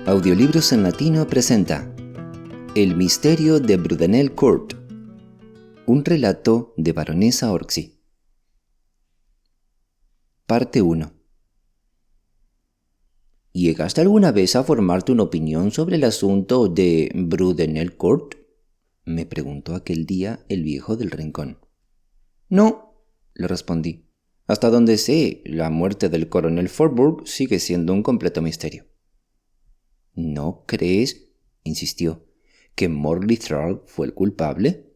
Audiolibros en Latino presenta El misterio de Brudenell Court, un relato de Baronesa Orczy. Parte 1. ¿Llegaste alguna vez a formarte una opinión sobre el asunto de Brudenell Court?, me preguntó aquel día el viejo del rincón. No, le respondí. Hasta donde sé, la muerte del coronel Forburg sigue siendo un completo misterio. ¿No crees, insistió, que Morley Thrall fue el culpable?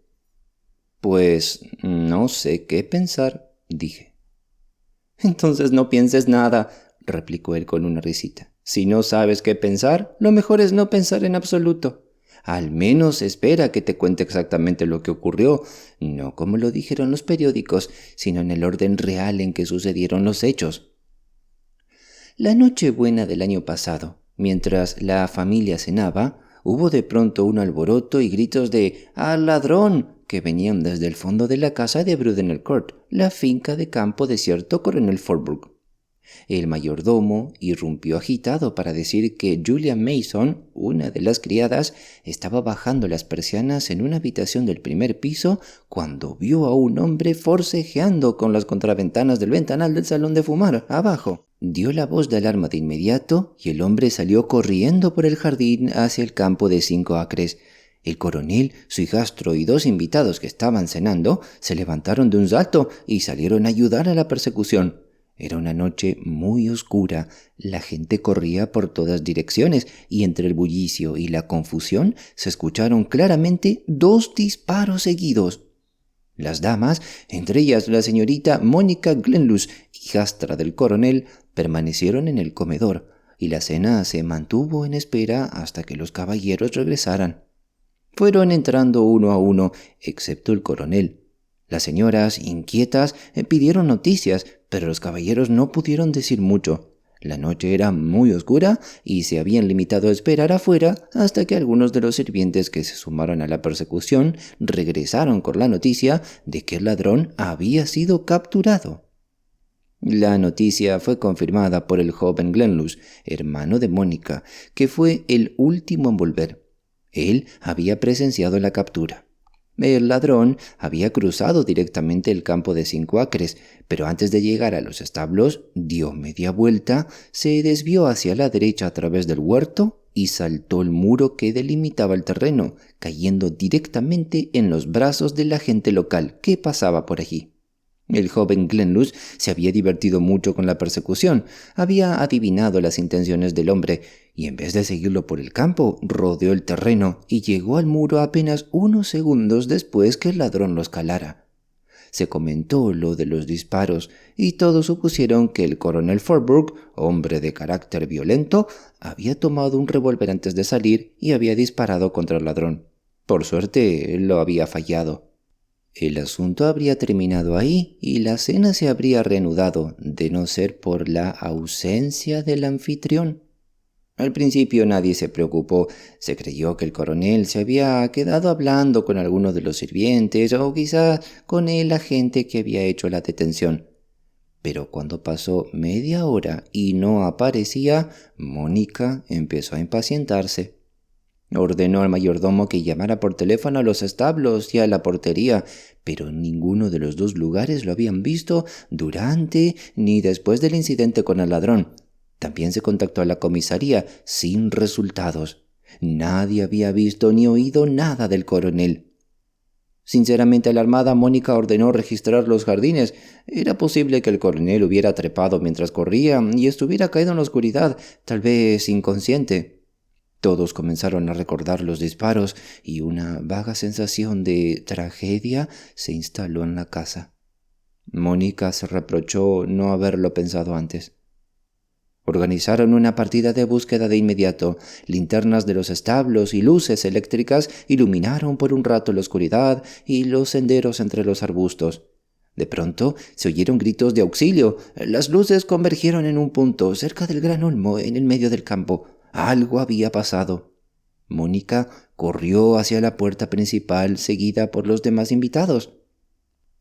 Pues no sé qué pensar, dije. Entonces no pienses nada, replicó él con una risita. Si no sabes qué pensar, lo mejor es no pensar en absoluto. Al menos espera que te cuente exactamente lo que ocurrió, no como lo dijeron los periódicos, sino en el orden real en que sucedieron los hechos. La Nochebuena del año pasado, mientras la familia cenaba, hubo de pronto un alboroto y gritos de ¡al ladrón!, que venían desde el fondo de la casa de Brudenell Court, la finca de campo de cierto coronel Forburg. El mayordomo irrumpió agitado para decir que Julia Mason, una de las criadas, estaba bajando las persianas en una habitación del primer piso cuando vio a un hombre forcejeando con las contraventanas del ventanal del salón de fumar abajo. Dio la voz de alarma de inmediato y el hombre salió corriendo por el jardín hacia el campo de 5 acres. El coronel, su hijastro y 2 invitados que estaban cenando se levantaron de un salto y salieron a ayudar a la persecución. Era una noche muy oscura, la gente corría por todas direcciones y entre el bullicio y la confusión se escucharon claramente 2 disparos seguidos. Las damas, entre ellas la señorita Mónica Glenluce, hijastra del coronel, permanecieron en el comedor y la cena se mantuvo en espera hasta que los caballeros regresaran. Fueron entrando uno a uno, excepto el coronel. Las señoras, inquietas, pidieron noticias, pero los caballeros no pudieron decir mucho. La noche era muy oscura y se habían limitado a esperar afuera hasta que algunos de los sirvientes que se sumaron a la persecución regresaron con la noticia de que el ladrón había sido capturado. La noticia fue confirmada por el joven Glenluce, hermano de Mónica, que fue el último en volver. Él había presenciado la captura. El ladrón había cruzado directamente el campo de 5 acres, pero antes de llegar a los establos dio media vuelta, se desvió hacia la derecha a través del huerto y saltó el muro que delimitaba el terreno, cayendo directamente en los brazos de la gente local que pasaba por allí. El joven Glenluce se había divertido mucho con la persecución, había adivinado las intenciones del hombre y en vez de seguirlo por el campo, rodeó el terreno y llegó al muro apenas unos segundos después que el ladrón lo escalara. Se comentó lo de los disparos y todos supusieron que el coronel Forburg, hombre de carácter violento, había tomado un revólver antes de salir y había disparado contra el ladrón. Por suerte, lo había fallado. El asunto habría terminado ahí y la cena se habría reanudado, de no ser por la ausencia del anfitrión. Al principio nadie se preocupó, se creyó que el coronel se había quedado hablando con alguno de los sirvientes o quizá con el agente que había hecho la detención. Pero cuando pasó media hora y no aparecía, Mónica empezó a impacientarse. Ordenó al mayordomo que llamara por teléfono a los establos y a la portería, pero en ninguno de los 2 lugares lo habían visto durante ni después del incidente con el ladrón. También se contactó a la comisaría, sin resultados. Nadie había visto ni oído nada del coronel. Sinceramente alarmada, Mónica ordenó registrar los jardines. Era posible que el coronel hubiera trepado mientras corría y estuviera caído en la oscuridad, tal vez inconsciente. Todos comenzaron a recordar los disparos y una vaga sensación de tragedia se instaló en la casa. Mónica se reprochó no haberlo pensado antes. Organizaron una partida de búsqueda de inmediato. Linternas de los establos y luces eléctricas iluminaron por un rato la oscuridad y los senderos entre los arbustos. De pronto se oyeron gritos de auxilio. Las luces convergieron en un punto, cerca del gran olmo, en el medio del campo. Algo había pasado. Mónica corrió hacia la puerta principal, seguida por los demás invitados.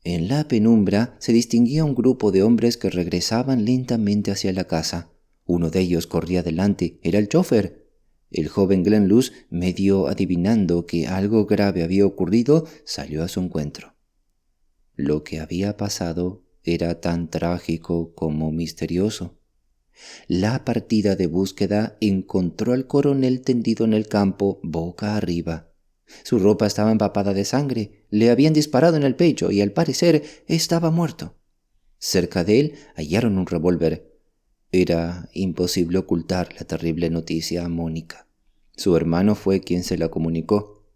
En la penumbra se distinguía un grupo de hombres que regresaban lentamente hacia la casa. Uno de ellos corría delante, era el chófer. El joven Glenluce, medio adivinando que algo grave había ocurrido, salió a su encuentro. Lo que había pasado era tan trágico como misterioso. La partida de búsqueda encontró al coronel tendido en el campo, boca arriba. Su ropa estaba empapada de sangre, le habían disparado en el pecho y al parecer estaba muerto. Cerca de él hallaron un revólver. Era imposible ocultar la terrible noticia a Mónica. Su hermano fue quien se la comunicó.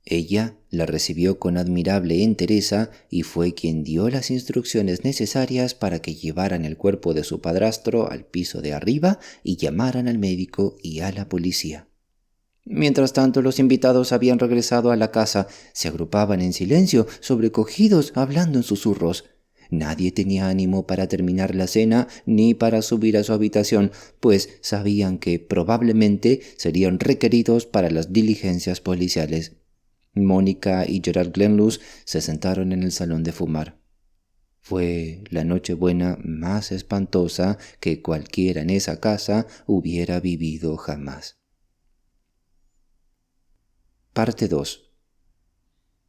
Ella la recibió con admirable entereza y fue quien dio las instrucciones necesarias para que llevaran el cuerpo de su padrastro al piso de arriba y llamaran al médico y a la policía. Mientras tanto, los invitados habían regresado a la casa, se agrupaban en silencio, sobrecogidos, hablando en susurros. Nadie tenía ánimo para terminar la cena ni para subir a su habitación, pues sabían que probablemente serían requeridos para las diligencias policiales. Mónica y Gerald Glenluce se sentaron en el salón de fumar. Fue la Nochebuena más espantosa que cualquiera en esa casa hubiera vivido jamás. Parte 2.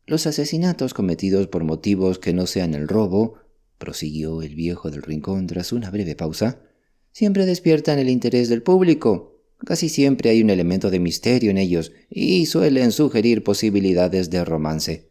Los asesinatos cometidos por motivos que no sean el robo, prosiguió el viejo del rincón tras una breve pausa, siempre despiertan el interés del público. Casi siempre hay un elemento de misterio en ellos y suelen sugerir posibilidades de romance.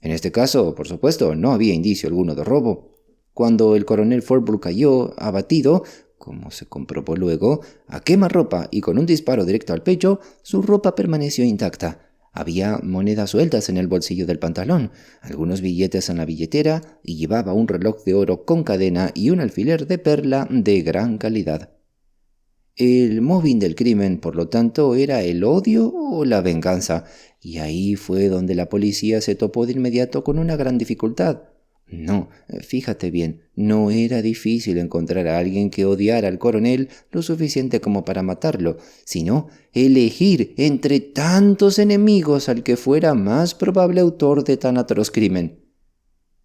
En este caso, por supuesto, no había indicio alguno de robo. Cuando el coronel Fordbrook cayó abatido, como se comprobó luego, a quemarropa y con un disparo directo al pecho, su ropa permaneció intacta. Había monedas sueltas en el bolsillo del pantalón, algunos billetes en la billetera y llevaba un reloj de oro con cadena y un alfiler de perla de gran calidad. El móvil del crimen, por lo tanto, era el odio o la venganza, y ahí fue donde la policía se topó de inmediato con una gran dificultad. No, fíjate bien, no era difícil encontrar a alguien que odiara al coronel lo suficiente como para matarlo, sino elegir entre tantos enemigos al que fuera más probable autor de tan atroz crimen.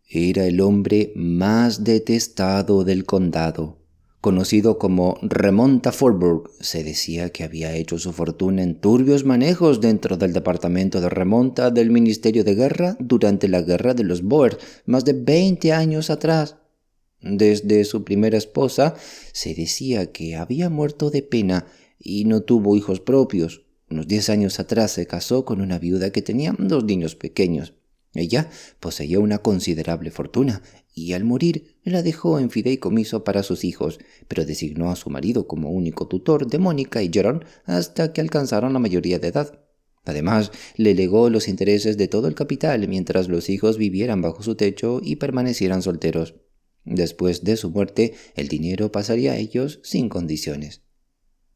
Era el hombre más detestado del condado. Conocido como Remonta Fordbrook, se decía que había hecho su fortuna en turbios manejos dentro del departamento de remonta del Ministerio de Guerra durante la Guerra de los Boers, más de 20 años atrás. Desde su primera esposa se decía que había muerto de pena y no tuvo hijos propios. Unos 10 años atrás se casó con una viuda que tenía 2 niños pequeños. Ella poseía una considerable fortuna y al morir la dejó en fideicomiso para sus hijos, pero designó a su marido como único tutor de Mónica y Gerald hasta que alcanzaron la mayoría de edad. Además, le legó los intereses de todo el capital mientras los hijos vivieran bajo su techo y permanecieran solteros. Después de su muerte, el dinero pasaría a ellos sin condiciones.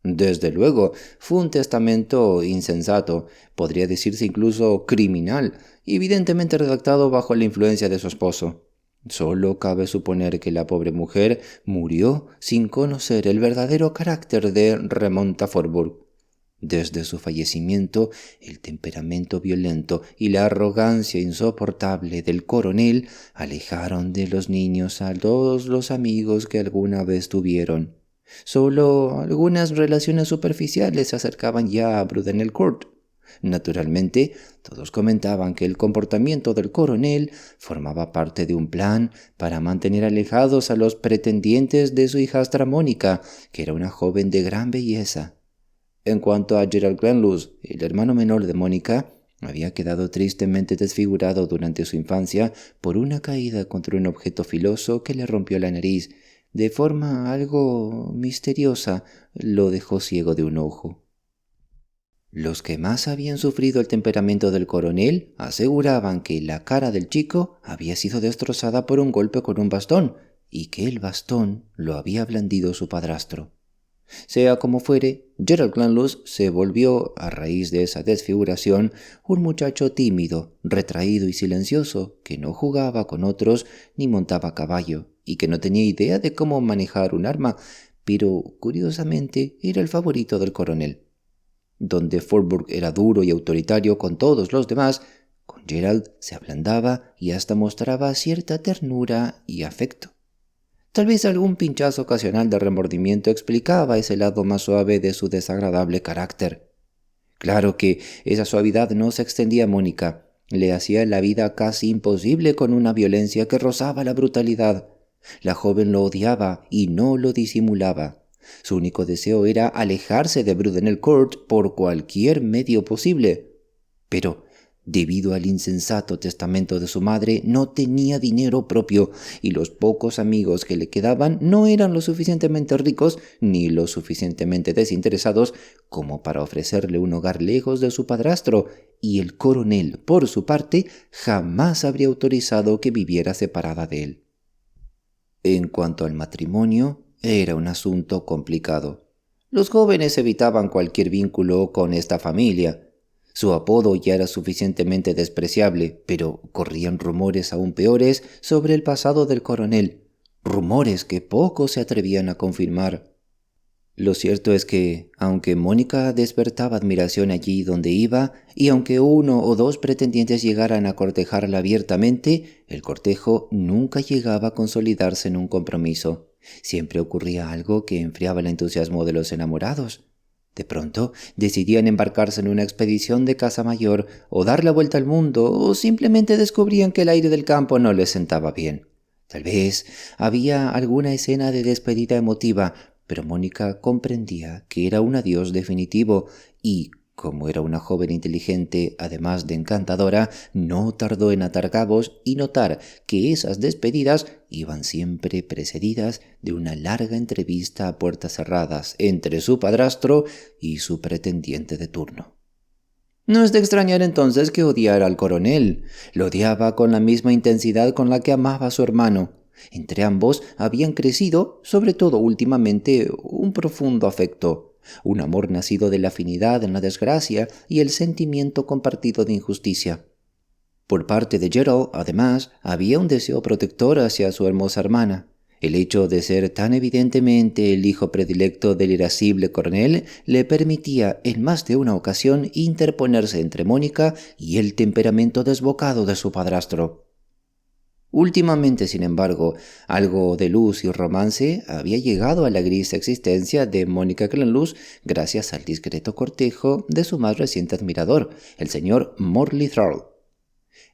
Desde luego, fue un testamento insensato, podría decirse incluso criminal, evidentemente redactado bajo la influencia de su esposo. Solo cabe suponer que la pobre mujer murió sin conocer el verdadero carácter de Remonta Fordbrook. Desde su fallecimiento, el temperamento violento y la arrogancia insoportable del coronel alejaron de los niños a todos los amigos que alguna vez tuvieron. Solo algunas relaciones superficiales se acercaban ya a Brudenell Court. Naturalmente, todos comentaban que el comportamiento del coronel formaba parte de un plan para mantener alejados a los pretendientes de su hijastra Mónica, que era una joven de gran belleza. En cuanto a Gerald Glenluce, el hermano menor de Mónica, había quedado tristemente desfigurado durante su infancia por una caída contra un objeto filoso que le rompió la nariz. De forma algo misteriosa, lo dejó ciego de un ojo. Los que más habían sufrido el temperamento del coronel aseguraban que la cara del chico había sido destrozada por un golpe con un bastón y que el bastón lo había blandido su padrastro. Sea como fuere, Gerald Glenluce se volvió, a raíz de esa desfiguración, un muchacho tímido, retraído y silencioso, que no jugaba con otros ni montaba a caballo, y que no tenía idea de cómo manejar un arma, pero, curiosamente, era el favorito del coronel. Donde Fordbrook era duro y autoritario con todos los demás, con Gerald se ablandaba y hasta mostraba cierta ternura y afecto. Tal vez algún pinchazo ocasional de remordimiento explicaba ese lado más suave de su desagradable carácter. Claro que esa suavidad no se extendía a Mónica. Le hacía la vida casi imposible con una violencia que rozaba la brutalidad. La joven lo odiaba y no lo disimulaba. Su único deseo era alejarse de Brudenell Court por cualquier medio posible. Pero, debido al insensato testamento de su madre, no tenía dinero propio y los pocos amigos que le quedaban no eran lo suficientemente ricos ni lo suficientemente desinteresados como para ofrecerle un hogar lejos de su padrastro, y el coronel, por su parte, jamás habría autorizado que viviera separada de él. En cuanto al matrimonio, era un asunto complicado. Los jóvenes evitaban cualquier vínculo con esta familia. Su apodo ya era suficientemente despreciable, pero corrían rumores aún peores sobre el pasado del coronel, rumores que pocos se atrevían a confirmar. Lo cierto es que, aunque Mónica despertaba admiración allí donde iba, y aunque uno o dos pretendientes llegaran a cortejarla abiertamente, el cortejo nunca llegaba a consolidarse en un compromiso. Siempre ocurría algo que enfriaba el entusiasmo de los enamorados. De pronto decidían embarcarse en una expedición de caza mayor, o dar la vuelta al mundo, o simplemente descubrían que el aire del campo no les sentaba bien. Tal vez había alguna escena de despedida emotiva, pero Mónica comprendía que era un adiós definitivo y, como era una joven inteligente, además de encantadora, no tardó en atar cabos y notar que esas despedidas iban siempre precedidas de una larga entrevista a puertas cerradas entre su padrastro y su pretendiente de turno. No es de extrañar entonces que odiara al coronel. Lo odiaba con la misma intensidad con la que amaba a su hermano. Entre ambos habían crecido, sobre todo últimamente, un profundo afecto, un amor nacido de la afinidad en la desgracia y el sentimiento compartido de injusticia. Por parte de Gerald, además, había un deseo protector hacia su hermosa hermana. El hecho de ser tan evidentemente el hijo predilecto del irascible coronel le permitía en más de una ocasión interponerse entre Mónica y el temperamento desbocado de su padrastro. Últimamente, sin embargo, algo de luz y romance había llegado a la gris existencia de Mónica Glenluce gracias al discreto cortejo de su más reciente admirador, el señor Morley Thrall.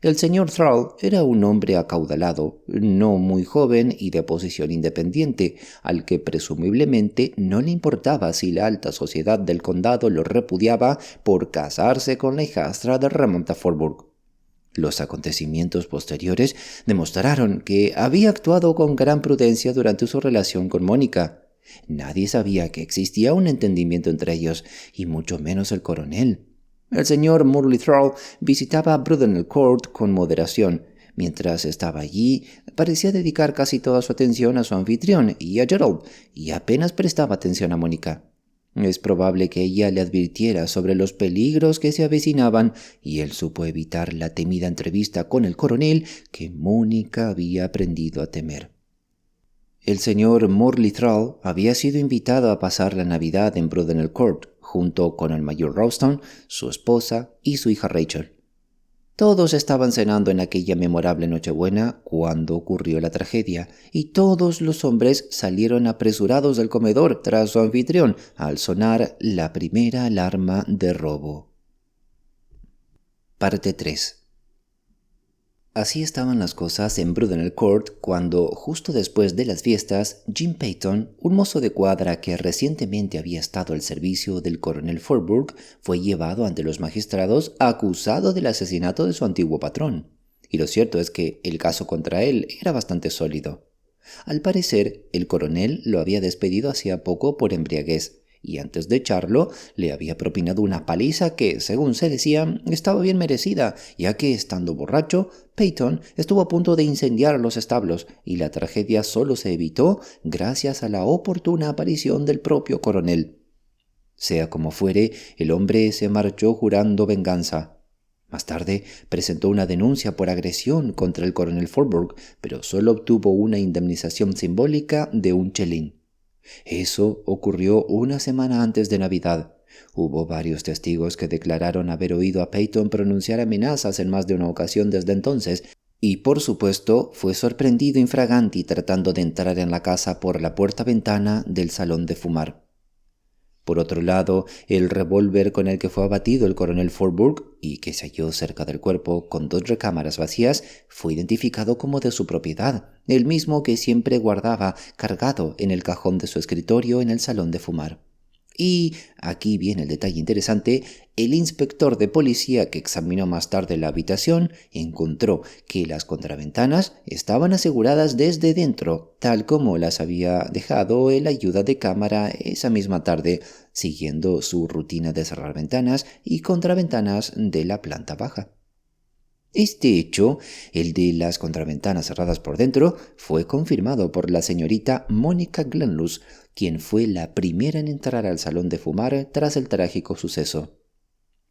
El señor Thrall era un hombre acaudalado, no muy joven y de posición independiente, al que presumiblemente no le importaba si la alta sociedad del condado lo repudiaba por casarse con la hijastra de Ramon Forburg. Los acontecimientos posteriores demostraron que había actuado con gran prudencia durante su relación con Mónica. Nadie sabía que existía un entendimiento entre ellos, y mucho menos el coronel. El señor Morley Thrall visitaba Brudenell Court con moderación. Mientras estaba allí, parecía dedicar casi toda su atención a su anfitrión y a Gerald, y apenas prestaba atención a Mónica. Es probable que ella le advirtiera sobre los peligros que se avecinaban, y él supo evitar la temida entrevista con el coronel que Mónica había aprendido a temer. El señor Morley Thrall había sido invitado a pasar la Navidad en Brudenell Court, junto con el mayor Ralston, su esposa y su hija Rachel. Todos estaban cenando en aquella memorable Nochebuena cuando ocurrió la tragedia, y todos los hombres salieron apresurados del comedor tras su anfitrión al sonar la primera alarma de robo. Parte 3. Así estaban las cosas en Brudenell Court cuando, justo después de las fiestas, Jim Peyton, un mozo de cuadra que recientemente había estado al servicio del coronel Forburg, fue llevado ante los magistrados acusado del asesinato de su antiguo patrón. Y lo cierto es que el caso contra él era bastante sólido. Al parecer, el coronel lo había despedido hacía poco por embriaguez, y antes de echarlo le había propinado una paliza que, según se decía, estaba bien merecida, ya que, estando borracho, Peyton estuvo a punto de incendiar los establos, y la tragedia solo se evitó gracias a la oportuna aparición del propio coronel. Sea como fuere, el hombre se marchó jurando venganza. Más tarde presentó una denuncia por agresión contra el coronel Forburg, pero solo obtuvo una indemnización simbólica de un chelín. Eso ocurrió una semana antes de Navidad. Hubo varios testigos que declararon haber oído a Peyton pronunciar amenazas en más de una ocasión desde entonces, y por supuesto fue sorprendido infraganti tratando de entrar en la casa por la puerta-ventana del salón de fumar. Por otro lado, el revólver con el que fue abatido el coronel Forburg y que se halló cerca del cuerpo con 2 recámaras vacías fue identificado como de su propiedad, el mismo que siempre guardaba cargado en el cajón de su escritorio en el salón de fumar. Y aquí viene el detalle interesante: el inspector de policía que examinó más tarde la habitación encontró que las contraventanas estaban aseguradas desde dentro, tal como las había dejado el ayuda de cámara esa misma tarde, siguiendo su rutina de cerrar ventanas y contraventanas de la planta baja. Este hecho, el de las contraventanas cerradas por dentro, fue confirmado por la señorita Mónica Glenluce, quien fue la primera en entrar al salón de fumar tras el trágico suceso.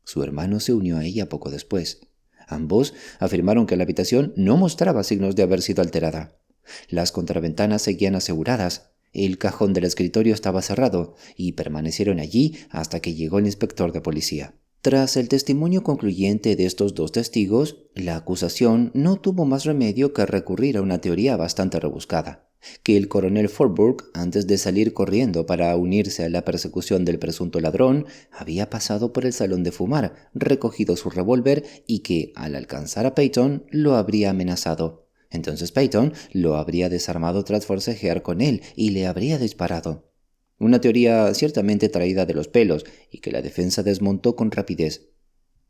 Su hermano se unió a ella poco después. Ambos afirmaron que la habitación no mostraba signos de haber sido alterada. Las contraventanas seguían aseguradas, el cajón del escritorio estaba cerrado y permanecieron allí hasta que llegó el inspector de policía. Tras el testimonio concluyente de estos 2 testigos, la acusación no tuvo más remedio que recurrir a una teoría bastante rebuscada: que el coronel Forburg, antes de salir corriendo para unirse a la persecución del presunto ladrón, había pasado por el salón de fumar, recogido su revólver y que, al alcanzar a Peyton, lo habría amenazado. Entonces Peyton lo habría desarmado tras forcejear con él y le habría disparado. Una teoría ciertamente traída de los pelos y que la defensa desmontó con rapidez.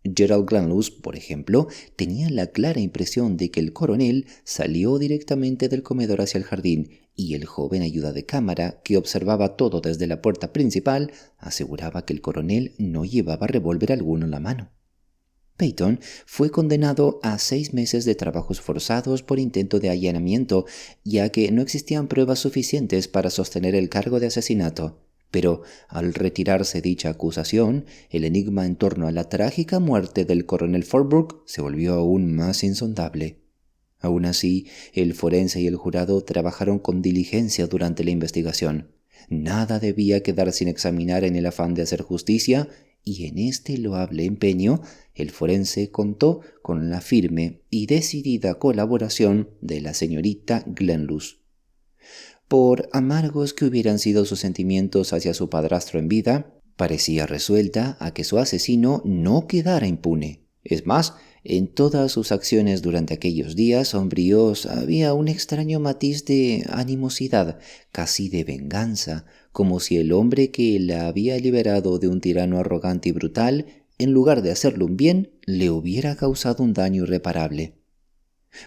Gerald Glenluce, por ejemplo, tenía la clara impresión de que el coronel salió directamente del comedor hacia el jardín y el joven ayuda de cámara, que observaba todo desde la puerta principal, aseguraba que el coronel no llevaba revólver alguno en la mano. Peyton fue condenado a 6 meses de trabajos forzados por intento de allanamiento, ya que no existían pruebas suficientes para sostener el cargo de asesinato. Pero al retirarse dicha acusación, el enigma en torno a la trágica muerte del coronel Forburg se volvió aún más insondable. Aún así, el forense y el jurado trabajaron con diligencia durante la investigación. Nada debía quedar sin examinar en el afán de hacer justicia, y en este loable empeño, el forense contó con la firme y decidida colaboración de la señorita Glenluce. Por amargos que hubieran sido sus sentimientos hacia su padrastro en vida, parecía resuelta a que su asesino no quedara impune. Es más, en todas sus acciones durante aquellos días sombríos había un extraño matiz de animosidad, casi de venganza, como si el hombre que la había liberado de un tirano arrogante y brutal, en lugar de hacerle un bien, le hubiera causado un daño irreparable.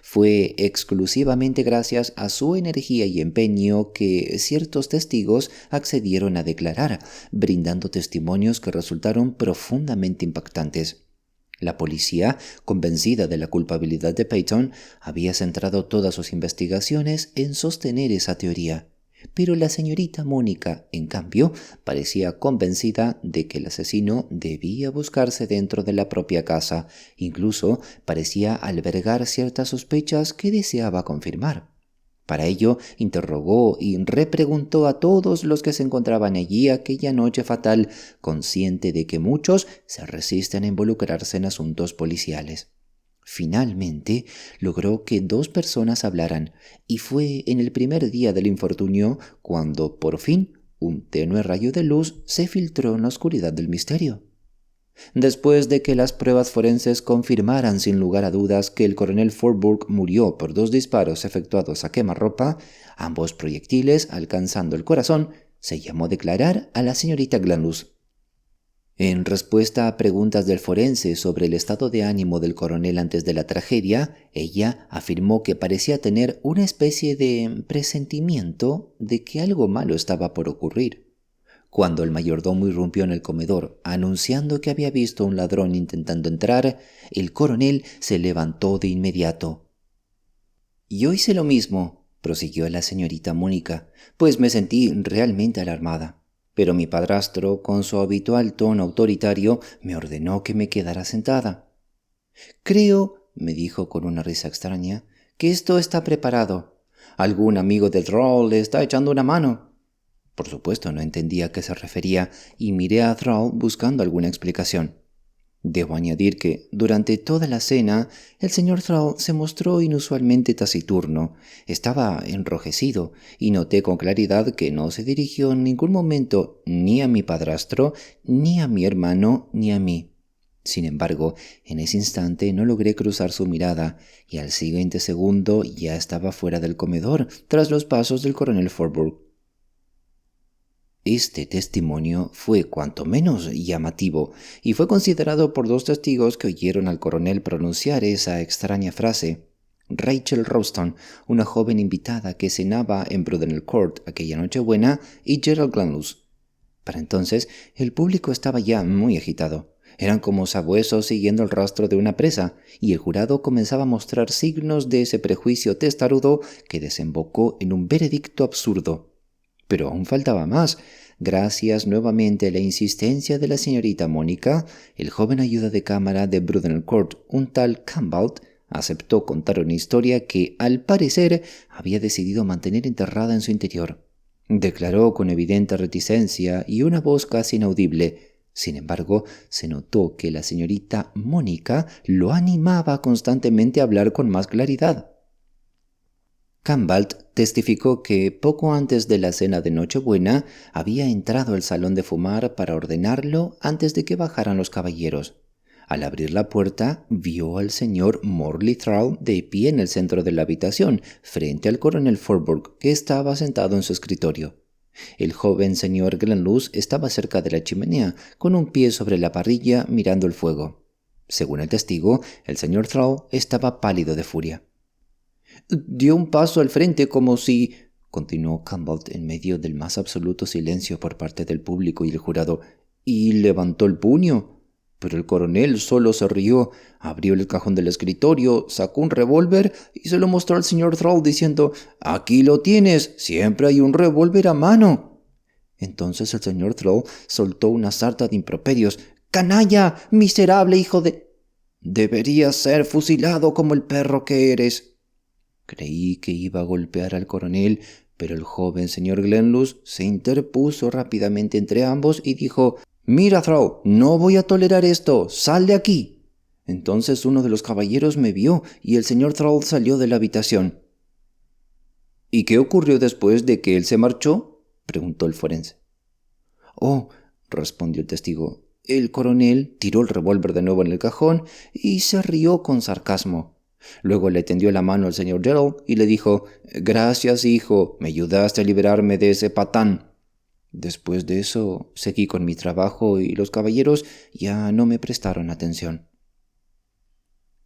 Fue exclusivamente gracias a su energía y empeño que ciertos testigos accedieron a declarar, brindando testimonios que resultaron profundamente impactantes. La policía, convencida de la culpabilidad de Peyton, había centrado todas sus investigaciones en sostener esa teoría. Pero la señorita Mónica, en cambio, parecía convencida de que el asesino debía buscarse dentro de la propia casa. Incluso parecía albergar ciertas sospechas que deseaba confirmar. Para ello, interrogó y repreguntó a todos los que se encontraban allí aquella noche fatal, consciente de que muchos se resisten a involucrarse en asuntos policiales. Finalmente, logró que 2 personas hablaran, y fue en el primer día del infortunio cuando, por fin, un tenue rayo de luz se filtró en la oscuridad del misterio. Después de que las pruebas forenses confirmaran sin lugar a dudas que el coronel Forburg murió por 2 disparos efectuados a quemarropa, ambos proyectiles alcanzando el corazón, se llamó a declarar a la señorita Glenluce. En respuesta a preguntas del forense sobre el estado de ánimo del coronel antes de la tragedia, ella afirmó que parecía tener una especie de presentimiento de que algo malo estaba por ocurrir. Cuando el mayordomo irrumpió en el comedor anunciando que había visto a un ladrón intentando entrar, el coronel se levantó de inmediato. «Yo hice lo mismo», prosiguió la señorita Mónica, «pues me sentí realmente alarmada. Pero mi padrastro, con su habitual tono autoritario, me ordenó que me quedara sentada. «Creo», me dijo con una risa extraña, «que esto está preparado. Algún amigo de Thrall le está echando una mano». Por supuesto, no entendía a qué se refería y miré a Thrall buscando alguna explicación. Debo añadir que, durante toda la cena, el señor Thrall se mostró inusualmente taciturno. Estaba enrojecido, y noté con claridad que no se dirigió en ningún momento ni a mi padrastro, ni a mi hermano, ni a mí. Sin embargo, en ese instante no logré cruzar su mirada, y al siguiente segundo ya estaba fuera del comedor, tras los pasos del coronel Forburg. Este testimonio fue cuanto menos llamativo y fue considerado por dos testigos que oyeron al coronel pronunciar esa extraña frase. Rachel Ralston, una joven invitada que cenaba en Brudenell Court aquella Nochebuena, y Gerald Glenluce. Para entonces, el público estaba ya muy agitado. Eran como sabuesos siguiendo el rastro de una presa, y el jurado comenzaba a mostrar signos de ese prejuicio testarudo que desembocó en un veredicto absurdo. Pero aún faltaba más. Gracias nuevamente a la insistencia de la señorita Mónica, el joven ayuda de cámara de Brudenell Court, un tal Campbell, aceptó contar una historia que, al parecer, había decidido mantener enterrada en su interior. Declaró con evidente reticencia y una voz casi inaudible. Sin embargo, se notó que la señorita Mónica lo animaba constantemente a hablar con más claridad. Campbell testificó que poco antes de la cena de Nochebuena había entrado al salón de fumar para ordenarlo antes de que bajaran los caballeros. Al abrir la puerta, vio al señor Morley Thrall de pie en el centro de la habitación, frente al coronel Forburg, que estaba sentado en su escritorio. El joven señor Glenluce estaba cerca de la chimenea, con un pie sobre la parrilla mirando el fuego. Según el testigo, el señor Thrall estaba pálido de furia. Dio un paso al frente como si, continuó Campbell en medio del más absoluto silencio por parte del público y el jurado, y levantó el puño. Pero el coronel solo se rió, abrió el cajón del escritorio, sacó un revólver y se lo mostró al señor Thrall diciendo: «Aquí lo tienes, siempre hay un revólver a mano». Entonces el señor Thrall soltó una sarta de improperios. «¡Canalla! ¡Miserable hijo de...! Deberías ser fusilado como el perro que eres». Creí que iba a golpear al coronel, pero el joven señor Glenluce se interpuso rápidamente entre ambos y dijo: «Mira, Thrall, no voy a tolerar esto, sal de aquí». Entonces uno de los caballeros me vio y el señor Thrall salió de la habitación. «¿Y qué ocurrió después de que él se marchó?», preguntó el forense. «Oh», respondió el testigo, «el coronel tiró el revólver de nuevo en el cajón y se rió con sarcasmo. Luego le tendió la mano al señor Gerald y le dijo: «Gracias, hijo, me ayudaste a liberarme de ese patán». Después de eso, seguí con mi trabajo y los caballeros ya no me prestaron atención».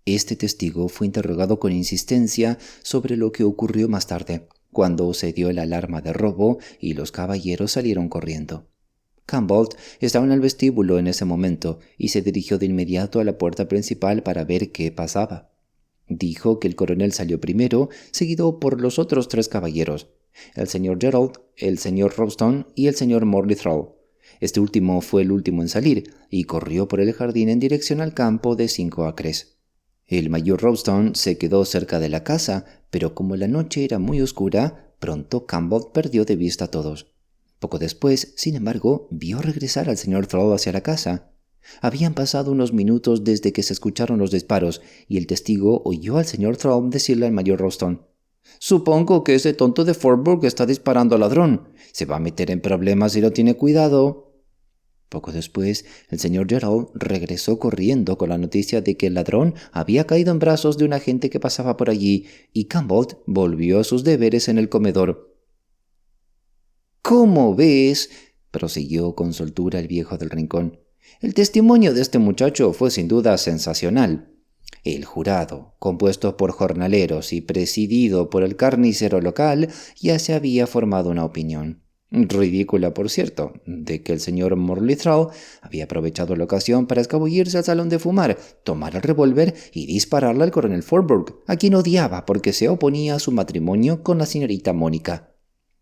Este testigo fue interrogado con insistencia sobre lo que ocurrió más tarde, cuando se dio la alarma de robo y los caballeros salieron corriendo. Campbell estaba en el vestíbulo en ese momento y se dirigió de inmediato a la puerta principal para ver qué pasaba. Dijo que el coronel salió primero, seguido por los otros 3 caballeros, el señor Gerald, el señor Ralston y el señor Morley Thrall. Este último fue el último en salir y corrió por el jardín en dirección al campo de 5 acres. El mayor Ralston se quedó cerca de la casa, pero como la noche era muy oscura, pronto Campbell perdió de vista a todos. Poco después, sin embargo, vio regresar al señor Thrall hacia la casa. Habían pasado unos minutos desde que se escucharon los disparos, y el testigo oyó al señor Thrall decirle al mayor Ralston: «Supongo que ese tonto de Forburg está disparando al ladrón. Se va a meter en problemas si no tiene cuidado». Poco después, el señor Gerald regresó corriendo con la noticia de que el ladrón había caído en brazos de un agente que pasaba por allí, y Campbell volvió a sus deberes en el comedor. «¿Cómo ves?», prosiguió con soltura el viejo del rincón. «El testimonio de este muchacho fue sin duda sensacional. El jurado, compuesto por jornaleros y presidido por el carnicero local, ya se había formado una opinión, ridícula por cierto, de que el señor Morley Thrall había aprovechado la ocasión para escabullirse al salón de fumar, tomar el revólver y dispararle al coronel Forburg, a quien odiaba porque se oponía a su matrimonio con la señorita Mónica.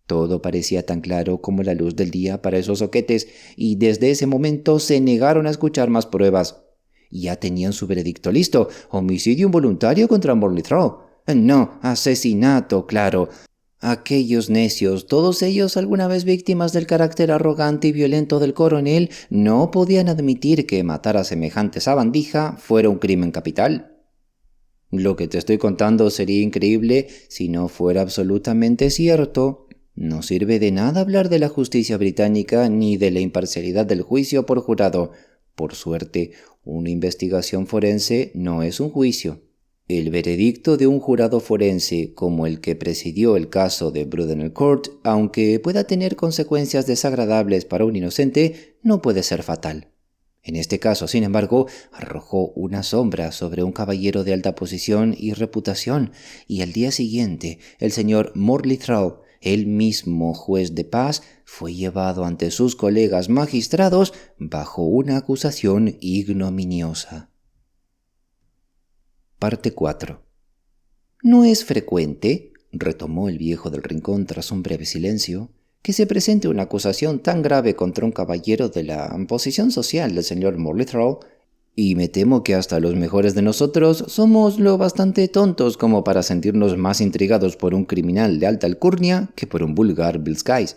Todo parecía tan claro como la luz del día para esos zoquetes, y desde ese momento se negaron a escuchar más pruebas. Ya tenían su veredicto listo: homicidio involuntario contra Morley Thrall. No, asesinato, claro. Aquellos necios, todos ellos alguna vez víctimas del carácter arrogante y violento del coronel, no podían admitir que matar a semejante sabandija fuera un crimen capital. Lo que te estoy contando sería increíble si no fuera absolutamente cierto. No sirve de nada hablar de la justicia británica ni de la imparcialidad del juicio por jurado. Por suerte, una investigación forense no es un juicio. El veredicto de un jurado forense como el que presidió el caso de Brudenell Court, aunque pueda tener consecuencias desagradables para un inocente, no puede ser fatal. En este caso, sin embargo, arrojó una sombra sobre un caballero de alta posición y reputación, y al día siguiente el señor Morley Thrall, el mismo juez de paz, fue llevado ante sus colegas magistrados bajo una acusación ignominiosa. Parte 4. No es frecuente, retomó el viejo del rincón tras un breve silencio, que se presente una acusación tan grave contra un caballero de la posición social del señor Morley Thrall, y me temo que hasta los mejores de nosotros somos lo bastante tontos como para sentirnos más intrigados por un criminal de alta alcurnia que por un vulgar Bill Skys.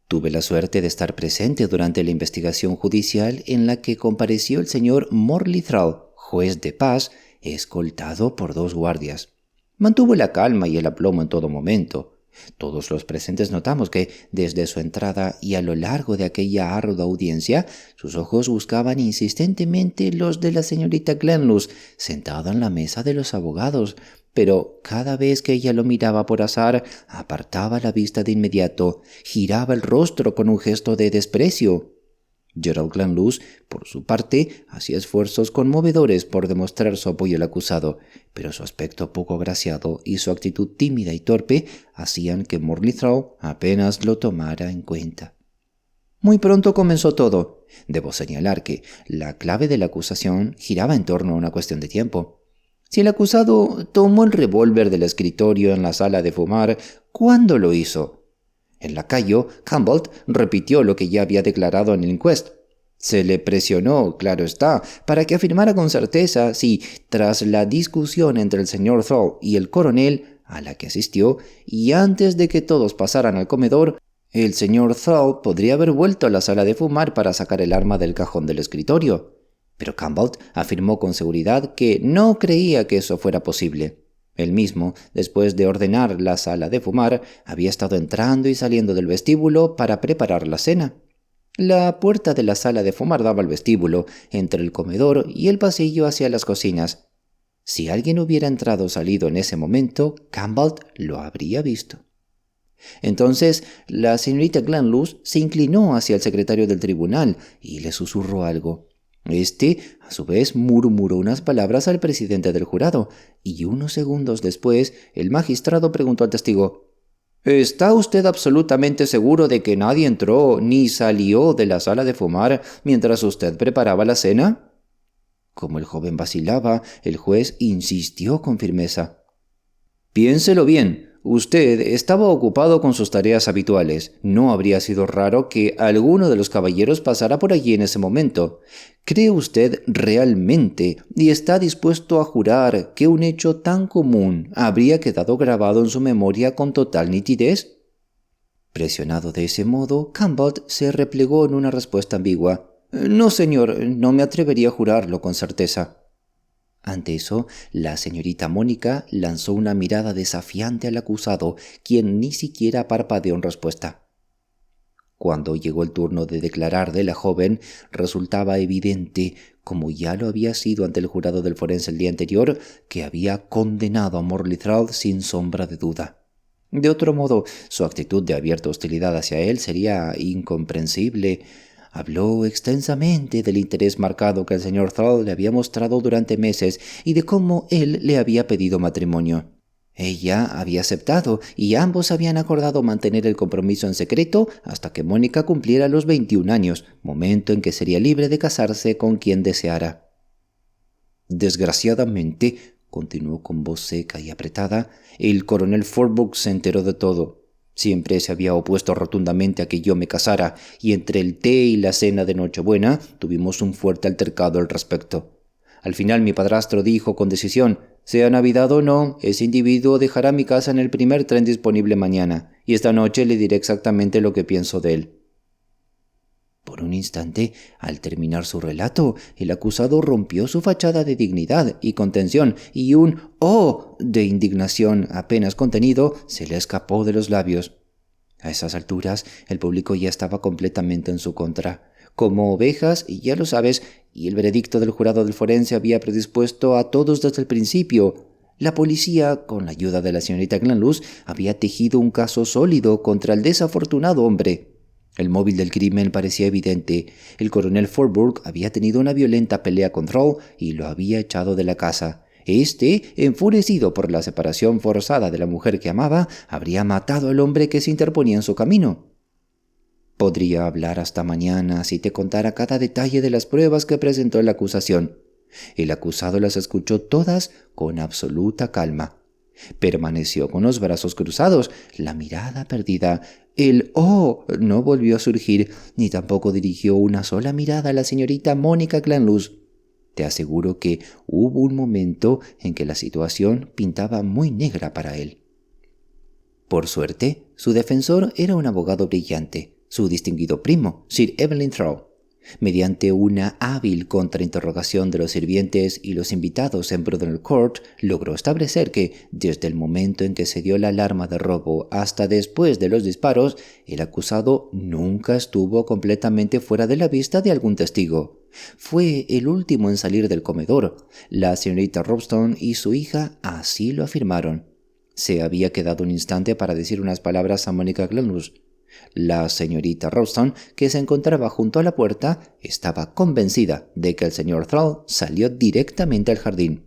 Tuve la suerte de estar presente durante la investigación judicial en la que compareció el señor Morley Thrall, juez de paz, escoltado por 2 guardias. Mantuvo la calma y el aplomo en todo momento. Todos los presentes notamos que, desde su entrada y a lo largo de aquella ardua audiencia, sus ojos buscaban insistentemente los de la señorita Glenluce, sentada en la mesa de los abogados, pero cada vez que ella lo miraba por azar, apartaba la vista de inmediato, giraba el rostro con un gesto de desprecio. Gerald Glenluce, por su parte, hacía esfuerzos conmovedores por demostrar su apoyo al acusado, pero su aspecto poco agraciado y su actitud tímida y torpe hacían que Morley Thrall apenas lo tomara en cuenta. Muy pronto comenzó todo. Debo señalar que la clave de la acusación giraba en torno a una cuestión de tiempo. Si el acusado tomó el revólver del escritorio en la sala de fumar, ¿cuándo lo hizo? El lacayo, Campbell, repitió lo que ya había declarado en el inquest. Se le presionó, claro está, para que afirmara con certeza si, tras la discusión entre el señor Thrall y el coronel, a la que asistió, y antes de que todos pasaran al comedor, el señor Thrall podría haber vuelto a la sala de fumar para sacar el arma del cajón del escritorio. Pero Campbell afirmó con seguridad que no creía que eso fuera posible. Él mismo, después de ordenar la sala de fumar, había estado entrando y saliendo del vestíbulo para preparar la cena. La puerta de la sala de fumar daba al vestíbulo, entre el comedor y el pasillo hacia las cocinas. Si alguien hubiera entrado o salido en ese momento, Campbell lo habría visto. Entonces, la señorita Glenluce se inclinó hacia el secretario del tribunal y le susurró algo. Este, a su vez, murmuró unas palabras al presidente del jurado, y unos segundos después, el magistrado preguntó al testigo: ¿Está usted absolutamente seguro de que nadie entró ni salió de la sala de fumar mientras usted preparaba la cena? Como el joven vacilaba, el juez insistió con firmeza. Piénselo bien. Usted estaba ocupado con sus tareas habituales. No habría sido raro que alguno de los caballeros pasara por allí en ese momento. ¿Cree usted realmente y está dispuesto a jurar que un hecho tan común habría quedado grabado en su memoria con total nitidez? Presionado de ese modo, Campbell se replegó en una respuesta ambigua. No, señor, no me atrevería a jurarlo con certeza. Ante eso, la señorita Mónica lanzó una mirada desafiante al acusado, quien ni siquiera parpadeó en respuesta. Cuando llegó el turno de declarar de la joven, resultaba evidente, como ya lo había sido ante el jurado del forense el día anterior, que había condenado a Morley Thrall sin sombra de duda. De otro modo, su actitud de abierta hostilidad hacia él sería incomprensible. Habló extensamente del interés marcado que el señor Thrall le había mostrado durante meses y de cómo él le había pedido matrimonio. Ella había aceptado y ambos habían acordado mantener el compromiso en secreto hasta que Mónica cumpliera los 21 años, momento en que sería libre de casarse con quien deseara. Desgraciadamente, continuó con voz seca y apretada, el coronel Forbrooke se enteró de todo. Siempre se había opuesto rotundamente a que yo me casara, y entre el té y la cena de Nochebuena tuvimos un fuerte altercado al respecto. Al final mi padrastro dijo con decisión: Sea Navidad o no, ese individuo dejará mi casa en el primer tren disponible mañana, y esta noche le diré exactamente lo que pienso de él». Por un instante, al terminar su relato, el acusado rompió su fachada de dignidad y contención, y un «oh» de indignación apenas contenido se le escapó de los labios. A esas alturas, el público ya estaba completamente en su contra. Como ovejas, y ya lo sabes, y el veredicto del jurado del forense había predispuesto a todos desde el principio. La policía, con la ayuda de la señorita Glenluce, había tejido un caso sólido contra el desafortunado hombre. El móvil del crimen parecía evidente. El coronel Forburg había tenido una violenta pelea con Thrall y lo había echado de la casa. Enfurecido por la separación forzada de la mujer que amaba, habría matado al hombre que se interponía en su camino. Podría hablar hasta mañana si te contara cada detalle de las pruebas que presentó la acusación. El acusado las escuchó todas con absoluta calma. Permaneció con los brazos cruzados, la mirada perdida. El «oh» no volvió a surgir, ni tampoco dirigió una sola mirada a la señorita Mónica Glenluce. Te aseguro que hubo un momento en que la situación pintaba muy negra para él. Por suerte, su defensor era un abogado brillante, su distinguido primo, Sir Evelyn Thrall. Mediante una hábil contrainterrogación de los sirvientes y los invitados en Brudenell Court, logró establecer que, desde el momento en que se dio la alarma de robo hasta después de los disparos, el acusado nunca estuvo completamente fuera de la vista de algún testigo. Fue el último en salir del comedor. La señorita Robston y su hija así lo afirmaron. Se había quedado un instante para decir unas palabras a Mónica Glenluce. La señorita Robston, que se encontraba junto a la puerta, estaba convencida de que el señor Thrall salió directamente al jardín.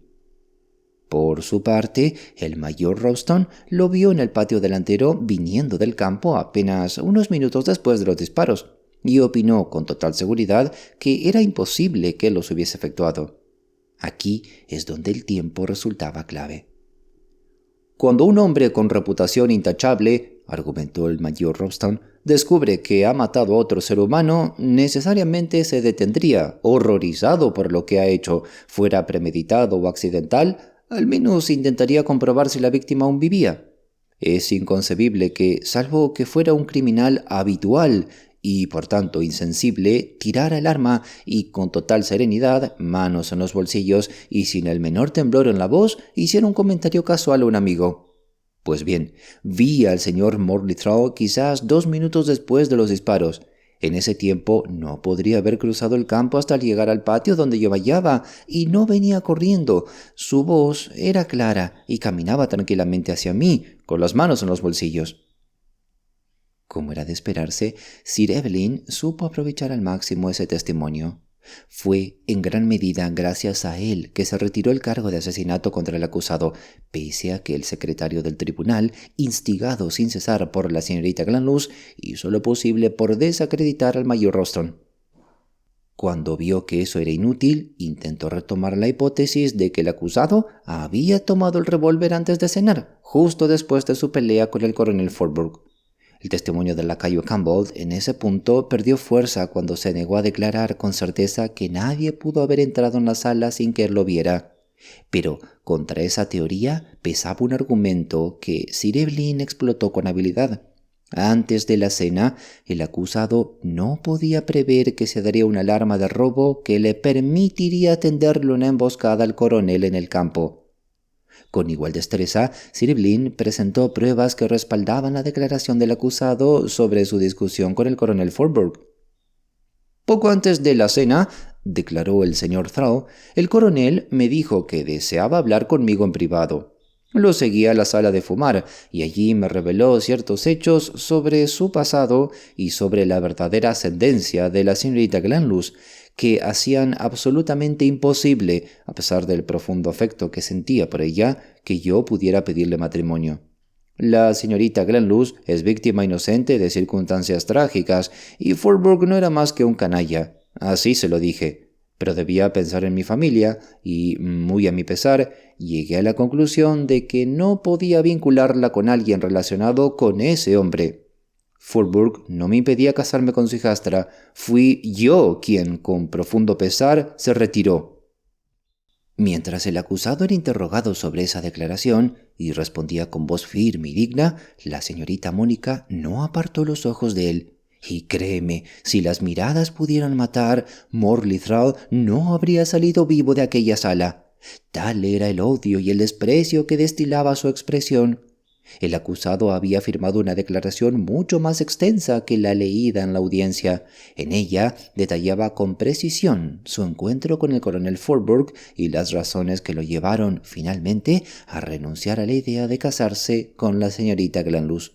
Por su parte, el mayor Robston lo vio en el patio delantero viniendo del campo apenas unos minutos después de los disparos, y opinó con total seguridad que era imposible que los hubiese efectuado. Aquí es donde el tiempo resultaba clave. Cuando un hombre con reputación intachable, argumentó el mayor Robston, descubre que ha matado a otro ser humano, necesariamente se detendría, horrorizado por lo que ha hecho, fuera premeditado o accidental, al menos intentaría comprobar si la víctima aún vivía. Es inconcebible que, salvo que fuera un criminal habitual y por tanto insensible, tirara el arma y con total serenidad, manos en los bolsillos y sin el menor temblor en la voz, hiciera un comentario casual a un amigo. Pues bien, vi al señor Morley Thrall quizás 2 minutos después de los disparos. En ese tiempo no podría haber cruzado el campo hasta llegar al patio donde yo hallaba, y no venía corriendo. Su voz era clara y caminaba tranquilamente hacia mí, con las manos en los bolsillos. Como era de esperarse, Sir Evelyn supo aprovechar al máximo ese testimonio. Fue en gran medida gracias a él que se retiró el cargo de asesinato contra el acusado, pese a que el secretario del tribunal, instigado sin cesar por la señorita Glenluce, hizo lo posible por desacreditar al mayor Robston. Cuando vio que eso era inútil, intentó retomar la hipótesis de que el acusado había tomado el revólver antes de cenar, justo después de su pelea con el coronel Forburg. El testimonio del lacayo Campbell en ese punto perdió fuerza cuando se negó a declarar con certeza que nadie pudo haber entrado en la sala sin que él lo viera. Pero contra esa teoría pesaba un argumento que Sir Evelyn explotó con habilidad. Antes de la cena, el acusado no podía prever que se daría una alarma de robo que le permitiría tenderle una emboscada al coronel en el campo. Con igual destreza, Sir Evelyn presentó pruebas que respaldaban la declaración del acusado sobre su discusión con el coronel Forburg. Poco antes de la cena, declaró el señor Thrall, el coronel me dijo que deseaba hablar conmigo en privado. Lo seguí a la sala de fumar y allí me reveló ciertos hechos sobre su pasado y sobre la verdadera ascendencia de la señorita Glenluce, que hacían absolutamente imposible, a pesar del profundo afecto que sentía por ella, que yo pudiera pedirle matrimonio. La señorita Glenluce es víctima inocente de circunstancias trágicas y Forburg no era más que un canalla. Así se lo dije. Pero debía pensar en mi familia y, muy a mi pesar, llegué a la conclusión de que no podía vincularla con alguien relacionado con ese hombre. Forburg no me impedía casarme con su hijastra. Fui yo quien, con profundo pesar, se retiró. Mientras el acusado era interrogado sobre esa declaración y respondía con voz firme y digna, la señorita Mónica no apartó los ojos de él. Y créeme, si las miradas pudieran matar, Morley Thrall no habría salido vivo de aquella sala. Tal era el odio y el desprecio que destilaba su expresión. El acusado había firmado una declaración mucho más extensa que la leída en la audiencia. En ella detallaba con precisión su encuentro con el coronel Fordburg y las razones que lo llevaron, finalmente, a renunciar a la idea de casarse con la señorita Glenluce.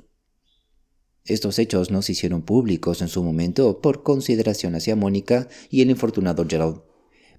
Estos hechos no se hicieron públicos en su momento por consideración hacia Mónica y el infortunado Gerald.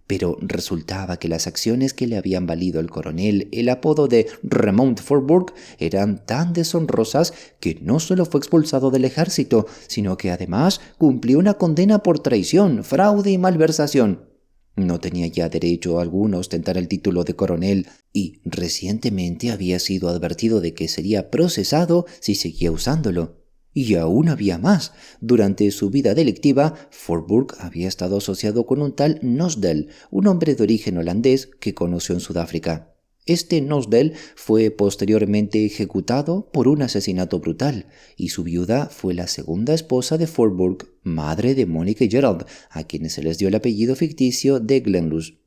Pero resultaba que las acciones que le habían valido al coronel el apodo de Raymond Fordburg eran tan deshonrosas que no solo fue expulsado del ejército, sino que además cumplió una condena por traición, fraude y malversación. No tenía ya derecho alguno a ostentar el título de coronel y recientemente había sido advertido de que sería procesado si seguía usándolo. Y aún había más. Durante su vida delictiva, Fordburg había estado asociado con un tal Nosdell, un hombre de origen holandés que conoció en Sudáfrica. Este Nosdell fue posteriormente ejecutado por un asesinato brutal, y su viuda fue la segunda esposa de Fordburg, madre de Mónica y Gerald, a quienes se les dio el apellido ficticio de Glenluce.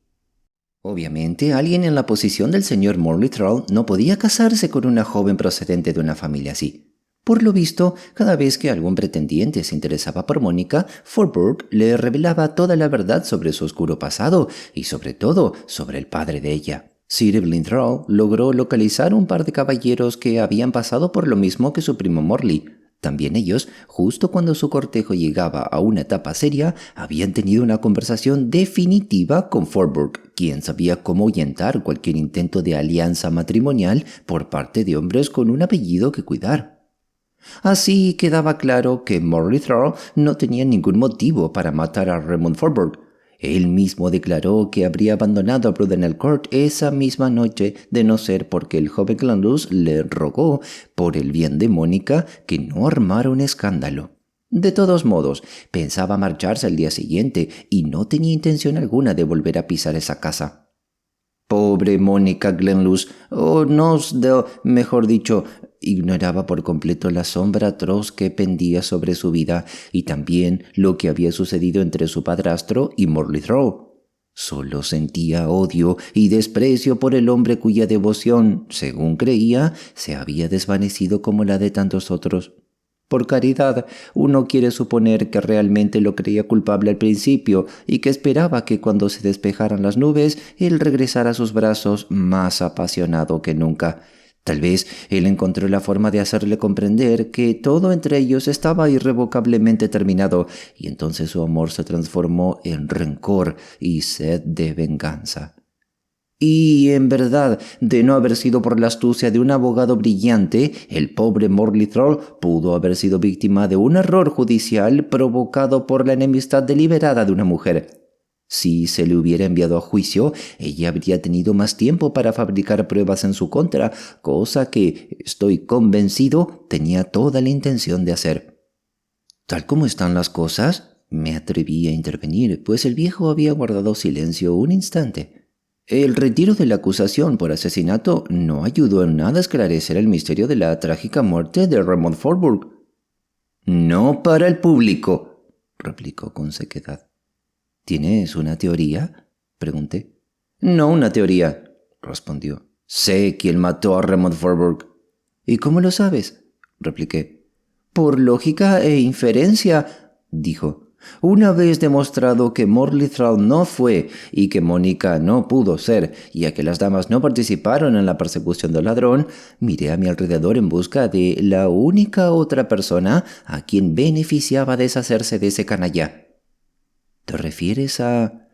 Obviamente, alguien en la posición del señor Morley Thrall no podía casarse con una joven procedente de una familia así. Por lo visto, cada vez que algún pretendiente se interesaba por Mónica, Fordburg le revelaba toda la verdad sobre su oscuro pasado y sobre todo sobre el padre de ella. Sir Evelyn Thrall logró localizar un par de caballeros que habían pasado por lo mismo que su primo Morley. También ellos, justo cuando su cortejo llegaba a una etapa seria, habían tenido una conversación definitiva con Fordburg, quien sabía cómo ahuyentar cualquier intento de alianza matrimonial por parte de hombres con un apellido que cuidar. Así quedaba claro que Morley Thrall no tenía ningún motivo para matar a Raymond Fordburg. Él mismo declaró que habría abandonado a Brudenell Court esa misma noche de no ser porque el joven Glenluce le rogó, por el bien de Mónica, que no armara un escándalo. De todos modos, pensaba marcharse al día siguiente y no tenía intención alguna de volver a pisar esa casa. Pobre Mónica Glenluce, o Nosdell, mejor dicho, ignoraba por completo la sombra atroz que pendía sobre su vida y también lo que había sucedido entre su padrastro y Morley Thrall. Solo sentía odio y desprecio por el hombre cuya devoción, según creía, se había desvanecido como la de tantos otros. Por caridad, uno quiere suponer que realmente lo creía culpable al principio y que esperaba que cuando se despejaran las nubes, él regresara a sus brazos más apasionado que nunca. Tal vez él encontró la forma de hacerle comprender que todo entre ellos estaba irrevocablemente terminado, y entonces su amor se transformó en rencor y sed de venganza. Y, en verdad, de no haber sido por la astucia de un abogado brillante, el pobre Morley Thrall pudo haber sido víctima de un error judicial provocado por la enemistad deliberada de una mujer. Si se le hubiera enviado a juicio, ella habría tenido más tiempo para fabricar pruebas en su contra, cosa que, estoy convencido, tenía toda la intención de hacer. Tal como están las cosas, me atreví a intervenir, pues el viejo había guardado silencio un instante. El retiro de la acusación por asesinato no ayudó en nada a esclarecer el misterio de la trágica muerte de Raymond Fordburg. «No para el público», replicó con sequedad. «¿Tienes una teoría?», pregunté. «No una teoría», respondió. «Sé quién mató a Raymond Fordburg». «¿Y cómo lo sabes?», repliqué. «Por lógica e inferencia», dijo. «Una vez demostrado que Morley Thrall no fue y que Mónica no pudo ser, ya que las damas no participaron en la persecución del ladrón, miré a mi alrededor en busca de la única otra persona a quien beneficiaba deshacerse de ese canalla». «¿Te refieres a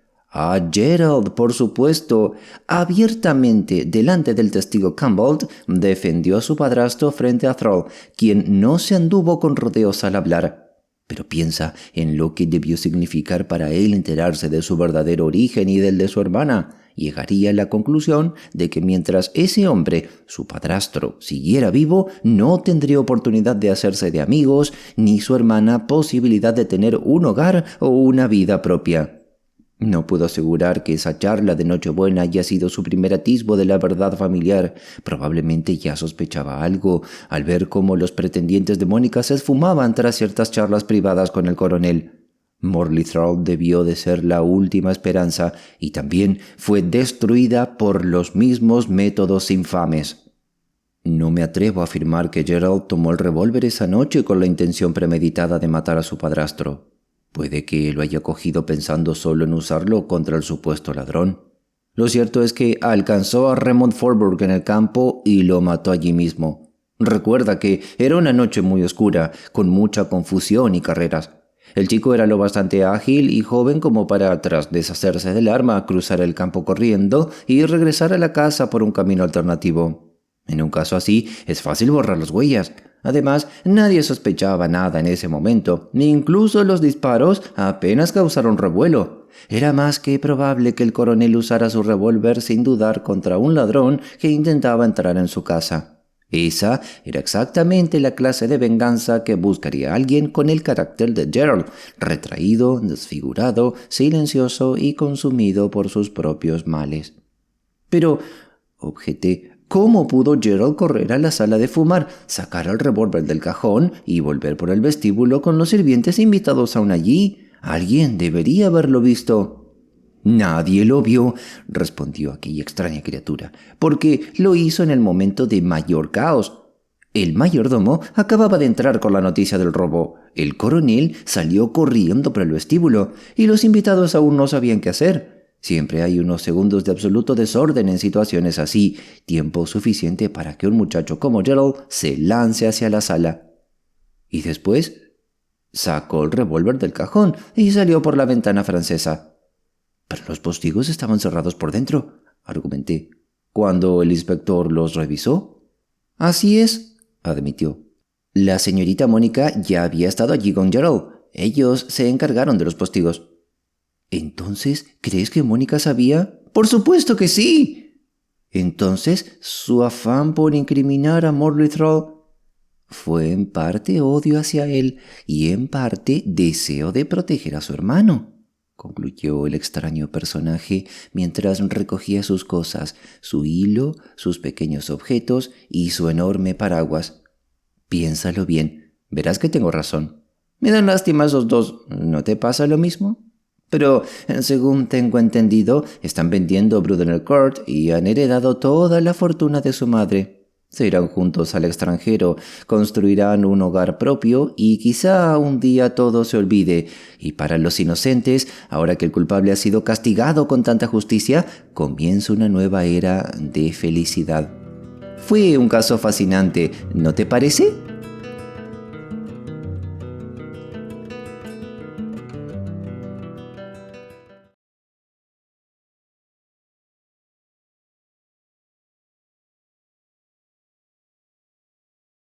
Gerald, por supuesto? Abiertamente, delante del testigo Campbell, defendió a su padrastro frente a Thrall, quien no se anduvo con rodeos al hablar. Pero piensa en lo que debió significar para él enterarse de su verdadero origen y del de su hermana. Llegaría a la conclusión de que mientras ese hombre, su padrastro, siguiera vivo, no tendría oportunidad de hacerse de amigos, ni su hermana posibilidad de tener un hogar o una vida propia». No puedo asegurar que esa charla de Nochebuena haya sido su primer atisbo de la verdad familiar. Probablemente ya sospechaba algo al ver cómo los pretendientes de Mónica se esfumaban tras ciertas charlas privadas con el coronel. Morley Thrall debió de ser la última esperanza y también fue destruida por los mismos métodos infames. No me atrevo a afirmar que Gerald tomó el revólver esa noche con la intención premeditada de matar a su padrastro. Puede que lo haya cogido pensando solo en usarlo contra el supuesto ladrón. Lo cierto es que alcanzó a Raymond Forburg en el campo y lo mató allí mismo. Recuerda que era una noche muy oscura, con mucha confusión y carreras. El chico era lo bastante ágil y joven como para, tras deshacerse del arma, cruzar el campo corriendo y regresar a la casa por un camino alternativo. En un caso así, es fácil borrar las huellas. Además, nadie sospechaba nada en ese momento, ni incluso los disparos apenas causaron revuelo. Era más que probable que el coronel usara su revólver sin dudar contra un ladrón que intentaba entrar en su casa. Esa era exactamente la clase de venganza que buscaría alguien con el carácter de Gerald, retraído, desfigurado, silencioso y consumido por sus propios males. Pero, objeté, ¿cómo pudo Gerald correr a la sala de fumar, sacar el revólver del cajón y volver por el vestíbulo con los sirvientes invitados aún allí? Alguien debería haberlo visto. Nadie lo vio, respondió aquella extraña criatura, porque lo hizo en el momento de mayor caos. El mayordomo acababa de entrar con la noticia del robo. El coronel salió corriendo por el vestíbulo y los invitados aún no sabían qué hacer. Siempre hay unos segundos de absoluto desorden en situaciones así, tiempo suficiente para que un muchacho como Gerald se lance hacia la sala. Y después sacó el revólver del cajón y salió por la ventana francesa. Pero los postigos estaban cerrados por dentro, argumenté. ¿Cuando el inspector los revisó? Así es, admitió. La señorita Mónica ya había estado allí con Gerald. Ellos se encargaron de los postigos. ¿Entonces crees que Mónica sabía? ¡Por supuesto que sí! Entonces, su afán por incriminar a Morley Thrall fue en parte odio hacia él y en parte deseo de proteger a su hermano, concluyó el extraño personaje mientras recogía sus cosas, su hilo, sus pequeños objetos y su enorme paraguas. Piénsalo bien, verás que tengo razón. Me dan lástima esos dos, ¿no te pasa lo mismo? Pero, según tengo entendido, están vendiendo Brudenell Court y han heredado toda la fortuna de su madre. Se irán juntos al extranjero, construirán un hogar propio y quizá un día todo se olvide. Y para los inocentes, ahora que el culpable ha sido castigado con tanta justicia, comienza una nueva era de felicidad. Fue un caso fascinante, ¿no te parece?